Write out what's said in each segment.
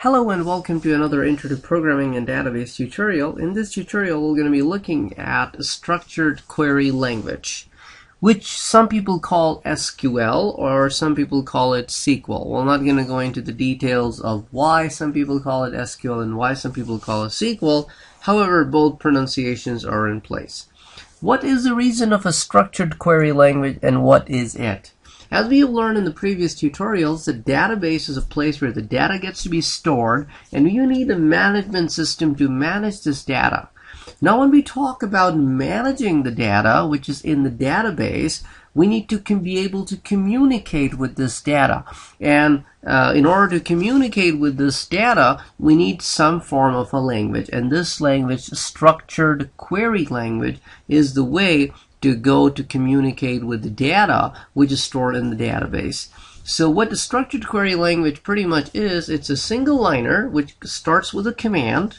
Hello and welcome to another Intro to Programming and Database tutorial. In this tutorial we're going to be looking at a structured query language, which some people call SQL or some people call it SQL. We're not going to go into the details of why some people call it SQL and why some people call it SQL. However, both pronunciations are in place. What is the reason of a structured query language and what is it? As we have learned in the previous tutorials, the database is a place where the data gets to be stored, and you need a management system to manage this data. Now, when we talk about managing the data, which is in the database, we need to be able to communicate with this data. And in order to communicate with this data, we need some form of a language. And this language, structured query language, is the way to go to communicate with the data which is stored in the database. So what the structured query language pretty much is, it's a single liner which starts with a command,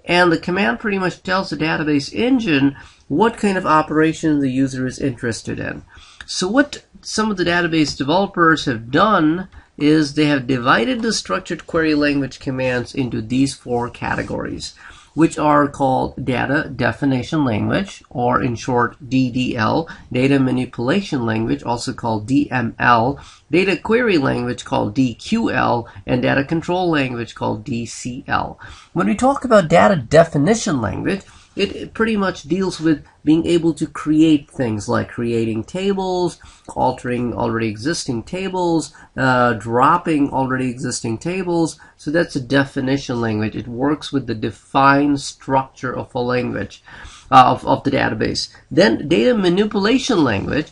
and the command pretty much tells the database engine what kind of operation the user is interested in. So what some of the database developers have done is they have divided the structured query language commands into these four categories, which are called data definition language, or in short DDL, data manipulation language, also called DML, data query language called DQL, and data control language called DCL. When we talk about data definition language, it pretty much deals with being able to create things like creating tables, altering already existing tables, dropping already existing tables. So that's a definition language. It works with the defined structure of a language, of the database. Then data manipulation language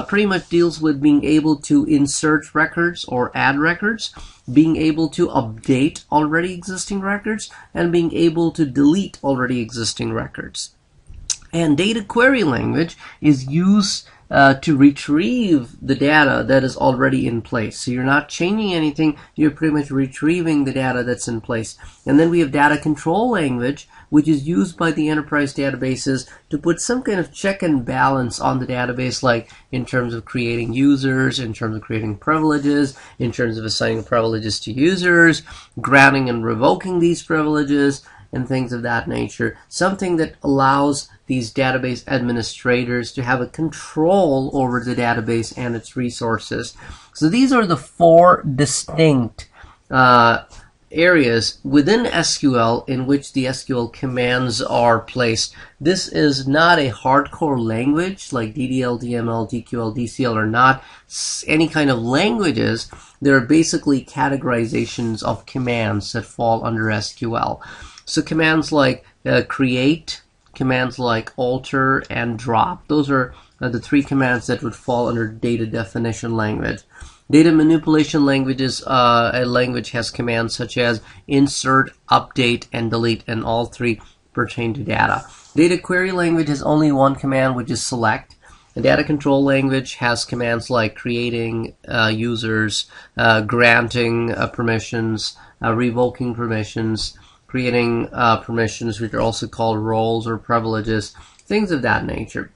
pretty much deals with being able to insert records or add records, being able to update already existing records, and being able to delete already existing records. And data query language is used to retrieve the data that is already in place. So you're not changing anything, you're pretty much retrieving the data that's in place. And then we have data control language, which is used by the enterprise databases to put some kind of check and balance on the database, like in terms of creating users, in terms of creating privileges, in terms of assigning privileges to users, granting and revoking these privileges, and things of that nature. Something that allows these database administrators to have a control over the database and its resources. So these are the four distinct areas within SQL in which the SQL commands are placed. This is not a hardcore language like DDL, DML, DQL, DCL are not any kind of languages. They're basically categorizations of commands that fall under SQL. So commands like create, commands like alter, and drop. Those are the three commands that would fall under data definition language. Data manipulation languages, a language has commands such as insert, update, and delete, and all three pertain to data. Data query language has only one command, which is select. The data control language has commands like creating users, granting permissions, revoking permissions, creating permissions, which are also called roles or privileges, things of that nature.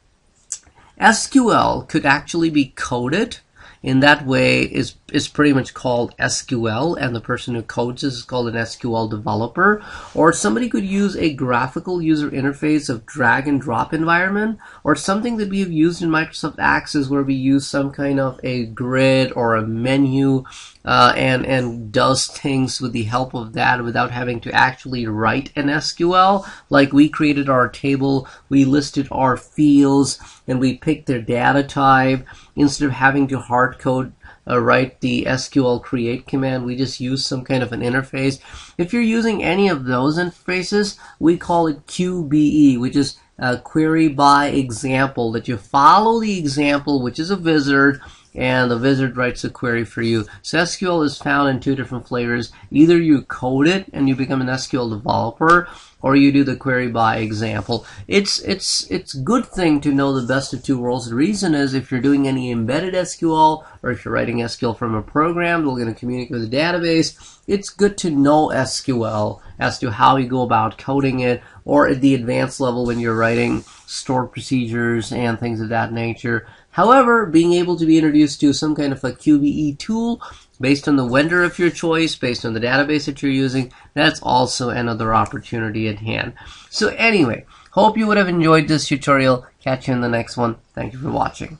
SQL could actually be coded. In that way is pretty much called SQL, and the person who codes this is called an SQL developer. Or somebody could use a graphical user interface of drag and drop environment, or something that we have used in Microsoft Access where we use some kind of a grid or a menu and does things with the help of that without having to actually write an SQL. Like we created our table, we listed our fields, and we picked their data type. Instead of having to hard code write the SQL create command, we just use some kind of an interface. If you're using any of those interfaces, we call it QBE, which is query by example, that you follow the example, which is a wizard, and the wizard writes a query for you. So SQL is found in two different flavors. Either you code it and you become an SQL developer, or you do the query by example. It's a good thing to know the best of two worlds. The reason is if you're doing any embedded SQL, or if you're writing SQL from a program that's going to communicate with the database, it's good to know SQL as to how you go about coding it, or at the advanced level when you're writing stored procedures and things of that nature. However, being able to be introduced to some kind of a QBE tool based on the vendor of your choice, based on the database that you're using. That's also another opportunity at hand. So anyway, hope you would have enjoyed this tutorial. Catch you in the next one. Thank you for watching.